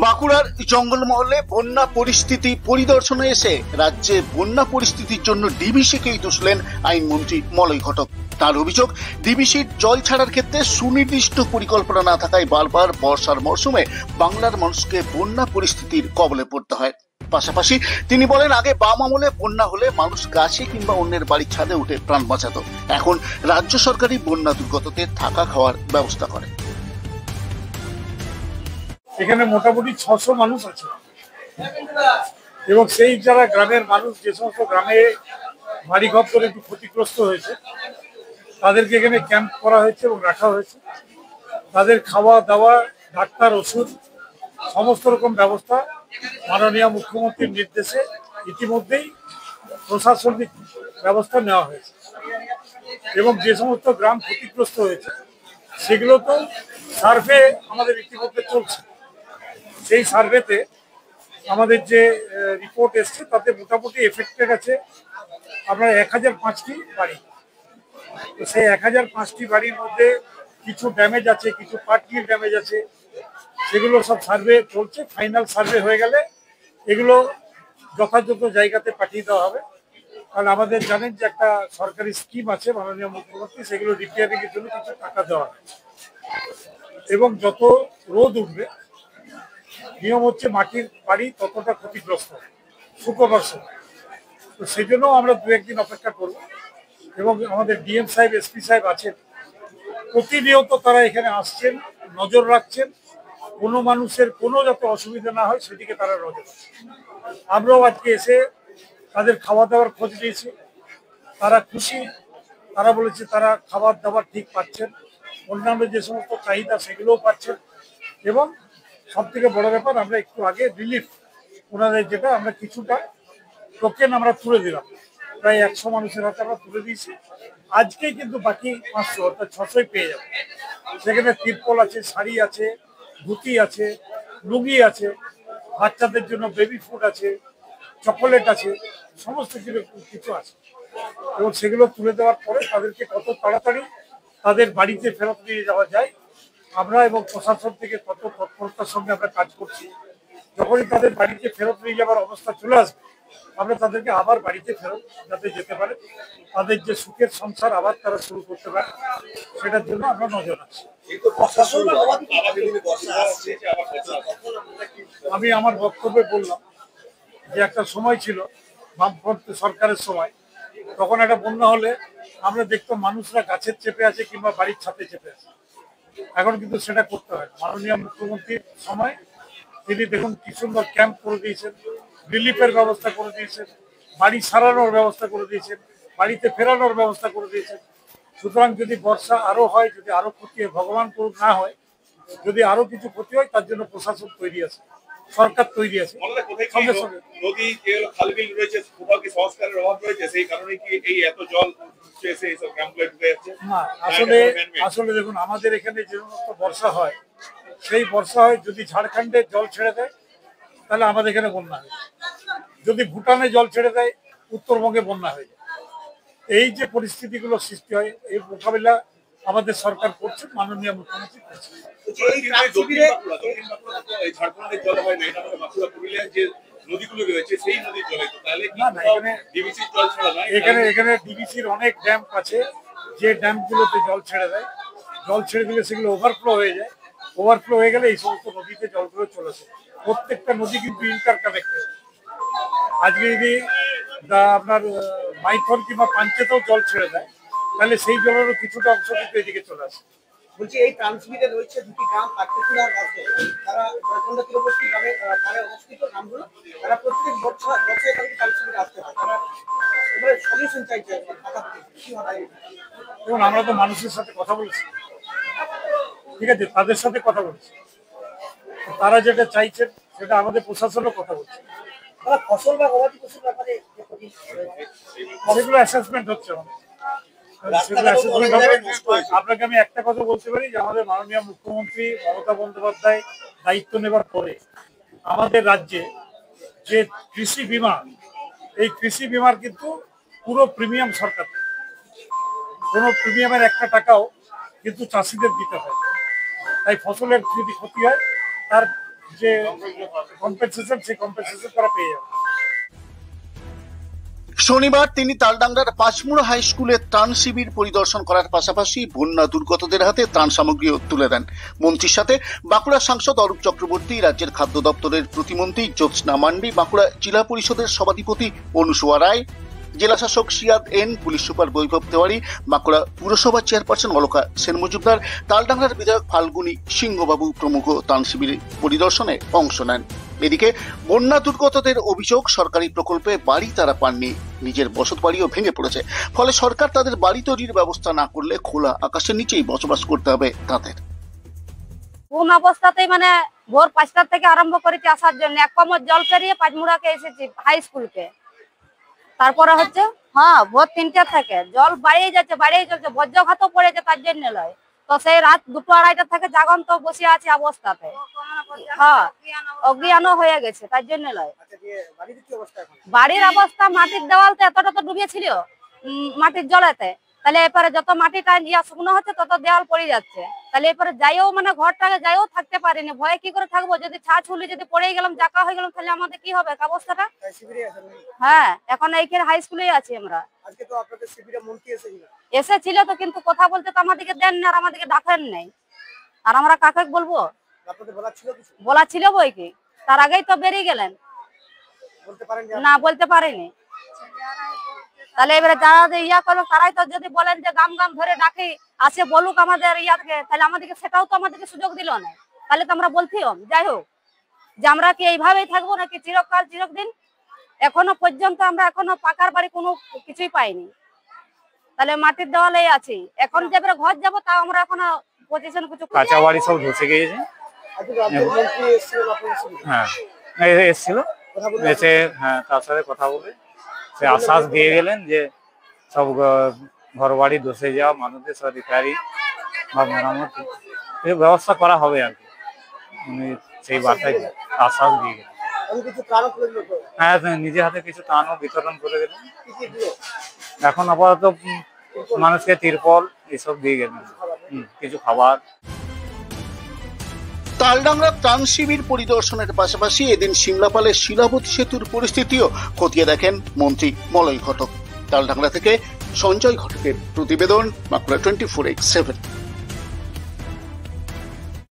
বাঁকুড়ার জঙ্গলমহলে বন্যা পরিস্থিতি পরিদর্শনে এসে রাজ্যে বন্যা পরিস্থিতির জন্য ডিভিসিকেই দোষলেন আইনমন্ত্রী মলয় ঘটক। তার অভিযোগ, ডিভিসির জল ছাড়ার ক্ষেত্রে সুনির্দিষ্ট পরিকল্পনা না থাকায় বারবার বর্ষার মরশুমে বাংলার মানুষকে বন্যা পরিস্থিতির কবলে পড়তে হয়। পাশাপাশি তিনি বলেন, আগে বাম আমলে বন্যা হলে মানুষ গাছে কিংবা অন্যের বাড়ির ছাদে উঠে প্রাণ বাঁচাতো, এখন রাজ্য সরকারই বন্যা দুর্গতদের থাকা খাওয়ার ব্যবস্থা করে। এখানে মোটামুটি 600 মানুষ আছে এবং সেই যারা গ্রামের মানুষ, যে সমস্ত গ্রামে বাড়িঘর করে একটু ক্ষতিগ্রস্ত হয়েছে, তাদেরকে এখানে ক্যাম্প করা হয়েছে এবং রাখা হয়েছে। তাদের খাওয়া দাওয়া, ডাক্তার, ওষুধ সমস্ত রকম ব্যবস্থা মাননীয় মুখ্যমন্ত্রীর নির্দেশে ইতিমধ্যেই প্রশাসনিক ব্যবস্থা নেওয়া হয়েছে এবং যে সমস্ত গ্রাম ক্ষতিগ্রস্ত হয়েছে সেগুলো তো সার্ভে আমাদের ইতিমধ্যে চলছে। সেই সার্ভেতে আমাদের যে রিপোর্ট এসছে তাতে মোটামুটি এফেক্টেড আছে আপনার 1005টি বাড়ি। তো সেই 1005টি বাড়ির মধ্যে কিছু ড্যামেজ আছে, কিছু পার্টলি ড্যামেজ আছে, সেগুলো সব সার্ভে চলছে। ফাইনাল সার্ভে হয়ে গেলে এগুলো যথাযথ জায়গাতে পাঠিয়ে দেওয়া হবে। কারণ আমাদের জানেন যে একটা সরকারি স্কিম আছে মাননীয় মুখ্যমন্ত্রী, সেগুলো রিপেয়ারিং এর জন্য কিছু টাকা দেওয়া হয় এবং যত রোদ উঠবে, নিয়ম হচ্ছে মাটির বাড়ি ততটা ক্ষতিগ্রস্ত শুকোবার সময়। তো সেই জন্য আমরা 2-1 দিন অপেক্ষা করব এবং আমাদের ডিএম সাহেব, এসপি সাহেব আছেন, প্রতিনিয়ত তারা এখানে আসছেন, নজর রাখছেন, কোনো মানুষের কোনো যাতে অসুবিধা না হয় সেদিকে তারা নজর রাখছেন। আমরাও আজকে এসে তাদের খাওয়া দাওয়ার খোঁজ নিয়েছি, তারা খুশি। তারা বলেছে তারা খাবার দাবার ঠিক পাচ্ছেন, অন্যান্য যে সমস্ত চাহিদা সেগুলোও পাচ্ছেন এবং সব থেকে বড় ব্যাপার, আমরা একটু আগে রিলিফ ওনাদের যেটা আমরা কিছুটা টোকেন আমরা তুলে দিলাম, প্রায় 100 মানুষের হাতে আমরা তুলে দিয়েছি। আজকেই কিন্তু বাকি 500 অর্থাৎ 600ই পেয়ে যাবে। সেখানে তিরপল আছে, শাড়ি আছে, ধুতি আছে, লুঙ্গি আছে, বাচ্চাদের জন্য বেবি ফুড আছে, চকোলেট আছে, সমস্ত কিছু আছে এবং সেগুলো তুলে দেওয়ার পরে তাদেরকে কত তাড়াতাড়ি তাদের বাড়িতে ফেরত নিয়ে যাওয়া যায় আমরা এবং প্রশাসন থেকে কত তৎপরতার সঙ্গে আমরা কাজ করছি। যখনই তাদের বাড়িতে ফেরত নিয়ে যাওয়ার অবস্থা চলে আসবে, আমরা তাদেরকে আবার বাড়িতে ফেরত যাতে যেতে পারে, তাদের যে সুখের সংসার আবার তারা শুরু করতে পারে, সেটার জন্য আমরা নজর রাখছি। আমি আমার বক্তব্যে বললাম যে একটা সময় ছিল বামফ্রন্ট সরকারের সময়, তখন একটা বন্যা হলে আমরা দেখতাম মানুষরা গাছের চেপে আছে কিংবা বাড়ির ছাদে চেপে আছে। এখন কিন্তু সেটা করতে হয়। মাননীয় মুখ্যমন্ত্রীর সময় তিনি দেখুন কি সুন্দর ক্যাম্প করে দিয়েছেন, রিলিফের ব্যবস্থা করে দিয়েছেন, বাড়ি সারানোর ব্যবস্থা করে দিয়েছেন, বাড়িতে ফেরানোর ব্যবস্থা করে দিয়েছেন। সুতরাং যদি বর্ষা আরো হয়, যদি আরো ক্ষতি হয়, ভগবান করুক না হয়, যদি আরো কিছু ক্ষতি হয়, তার জন্য প্রশাসন তৈরি আছে, সরকার তৈরি আছে। সঙ্গে সঙ্গে নদী খালবিল রয়েছে, কোথাও কি সংস্কারের অভাব রয়েছে, সেই কারণে কি এই এত জল এসে এইসব গ্রামগুলো ঢুকে যাচ্ছে? না, আসলে দেখুন, আমাদের এখানে যে সমস্ত বর্ষা হয়, সেই বর্ষা হয় যদি ঝাড়খণ্ডে জল ছেড়ে দেয় তাহলে আমাদের এখানে বন্যা হয়ে যায়, যদি ভুটানে জল ছেড়ে দেয় উত্তরবঙ্গে বন্যা হয়ে যায়। এই যে পরিস্থিতিগুলো সৃষ্টি হয়, এই মোকাবিলা আমাদের সরকার করছে, মাননীয় মুখ্যমন্ত্রী করছে। ঝাড়খণ্ডের জল হয় না, এটা আমাদের বাঁকুড়া পুরুলিয়ার যে নদীগুলো রয়েছে সেই নদীর জলে, তাহলে না না, ডিভিসির জল ছাড়া নয়, এখানে ডিভিসির অনেক ড্যাম আছে, যে ড্যামগুলোতে জল ছেড়ে দেয়, জল ছেড়ে দিলে সেগুলো ওভারফ্লো হয়ে যায়, ওভারফ্লো হয়ে গেলে এই সমস্ত নদীতে জলগুলো চলেছে। প্রত্যেকটা নদী কিন্তু ইন্টার কানেক্টেড। আজকে যদি আপনার মাইথন কিংবা পাঞ্চেতেও জল ছেড়ে দেয়, তাহলে সেই জলেরও কিছুটা অংশ কিন্তু এদিকে চলে আসে। বলছি, এই ট্রান্সমিটে রয়েছে দুটি গ্রাম, পাটকুলা আর রাজ্য, তারা ঝাড়খণ্ড তীরবর্তী গ্রামে অবস্থিত গ্রামগুলো, তারা প্রত্যেক বছর তাদের ট্রান্সমিটে আসতে হয়, তারা এবারে সলিউশন চাইছে। দেখুন, আমরা তো মানুষের সাথে কথা বলেছি, ঠিক আছে, তাদের সাথে কথা বলছি, তারা যেটা চাইছেন সেটা আমাদের প্রশাসনও কথা বলছে। তারা ফসল বা গবাদি পশুর ব্যাপারে সেগুলো অ্যাসেসমেন্ট হচ্ছে। আপনাকে আমি একটা কথা বলতে পারি যে আমাদের মাননীয় মুখ্যমন্ত্রী মমতা বন্দ্যোপাধ্যায় দায়িত্ব নেবার পরে আমাদের রাজ্যে যে কৃষি বীমা, এই কৃষি বীমার কিন্তু পুরো প্রিমিয়াম সরকার, কোনো প্রিমিয়ামের 1 টাকাও কিন্তু চাষিদের দিতে হয়। তাই ফসলের যদি ক্ষতি হয় তার যে কম্পেনসেশন, সেই কম্পেনসেশন তারা পেয়ে যাবে। শনিবার তিনি তালডাংরার পাঁচমুড়া হাই স্কুলে ত্রাণ শিবির পরিদর্শন করার পাশাপাশি বন্যা দুর্গতদের হাতে ত্রাণ সামগ্রীও তুলে দেন। মন্ত্রীর সাথে বাঁকুড়া সাংসদ অরূপ চক্রবর্তী, রাজ্যের খাদ্য দপ্তরের প্রতিমন্ত্রী জ্যোৎস্না মান্ডি, বাঁকুড়া জেলা পরিষদের সভাধিপতি অনুসুয়া রায়, জেলা শাসক সিয়াদ এন, পুলিশ সুপার বৈভব তেওয়ারি, বাঁকুড়া পুরসভার চেয়ারপারসন অলকা সেন মজুমদার, তালডাংরার বিধায়ক ফাল্গুনী সিংহবাবু প্রমুখ ত্রাণ শিবির পরিদর্শনে অংশ নেন। এদিকে বন্যা দুর্গতদের অভিযোগ, সরকারি প্রকল্পে বাড়ি তারা পাননি, নিজের বসত বাড়িও ভেঙে পড়েছে। ফলে সরকার তাদের বাড়ি তৈরির ব্যবস্থা না করলে খোলা আকাশের নিচেই বসবাস করতে হবে তাদের। কোন অবস্থাতেই মানে ভোর 5টা থেকে আরম্ভ করেছি আসার জন্য, এক কমর জল পেরিয়ে পাঁচমুড়াকে এসেছি হাই স্কুলকে। তারপরে হচ্ছে ভোর 3টা থেকে জল বাড়িয়ে যাচ্ছে, বাড়িয়ে চলছে, বজ্রঘাতও পড়েছে, তার জন্য লয়। তো সেই রাত 2-2:30 থেকে জাগন্ত বসে আছে অবস্থাতে, অজ্ঞানও হয়ে গেছে, তার জন্য লয়। বাড়ির অবস্থা মাটির দেওয়াল তো এতটা তো ডুবেছিল মাটির জলেতে, তাহলে এরপরে যত মাটিটা শুকনো হচ্ছে তত দেওয়াল পড়ে যাচ্ছে। তাহলে এরপরে যাইও মানে ঘরটাকে যাইও থাকতে পারিনি, ভয়ে কি করে থাকবো? যদি ছাদ ছুলি যদি পড়ে গেলাম, জাকা হয়ে গেলাম, তাহলে আমাদের কি হবে অবস্থাটা? হ্যাঁ, এখন এইখানে হাই স্কুলেই আছি আমরা। এসেছিল তো, কিন্তু কথা বলতে তো আমাদেরকে দেন না, আর আমাদেরকে ডাকেন নাই, আর আমরা কাকে বলবো? বলা ছিল বই কি, তার আগেই তো বেরিয়ে গেলেন, না বলতে পারেনি। তাহলে এবারে যারা ইয়া করবে তারাই তো যদি বলেন যে গাম গাম ধরে ডাকি আসে বলুক আমাদের ইয়াকে, তাহলে আমাদেরকে সেটাও তো আমাদেরকে সুযোগ দিল না। তাহলে তো আমরা বলছিলাম, যাই হোক, যে আমরা কি এইভাবেই থাকবো নাকি চিরকাল চিরদিন? এখনো পর্যন্ত আমরা এখনো পাকার বাড়ি কোনো কিছুই পাইনি, তাহলে মাটির দেওয়ালেই আছি। এখন যে ঘর যাবো তাও আমরা এখনো পজিশন কিছু, কাঁচা বাড়ি সব ধসে গিয়েছে। হ্যাঁ, এসেছিল, এসে তার সাথে কথা বলে সে আশ্বাস দিয়ে গেলেন যে সব ঘর বাড়ি ধসে যাওয়া মানুষদের সব রিপেয়ারিং বা মেরামতি ব্যবস্থা করা হবে আর কি। উনি সেই বার্তায় আশ্বাস দিয়ে গেলেন। হ্যাঁ, নিজের হাতে কিছু ত্রাণও বিতরণ করে গেলেন। এখন আপাতত মানুষকে তিরপল এসব দিয়ে গেলেন, কিছু খাবার। তালডাংরা ত্রাণ শিবির পরিদর্শনের পাশাপাশি এদিন সিমলাপালের শিলাবতী সেতুর পরিস্থিতিও খতিয়ে দেখেন মন্ত্রী মলয় ঘটক। তালডাংরা থেকে সঞ্জয় ঘটকের প্রতিবেদন, বাঁকুড়া 24x7।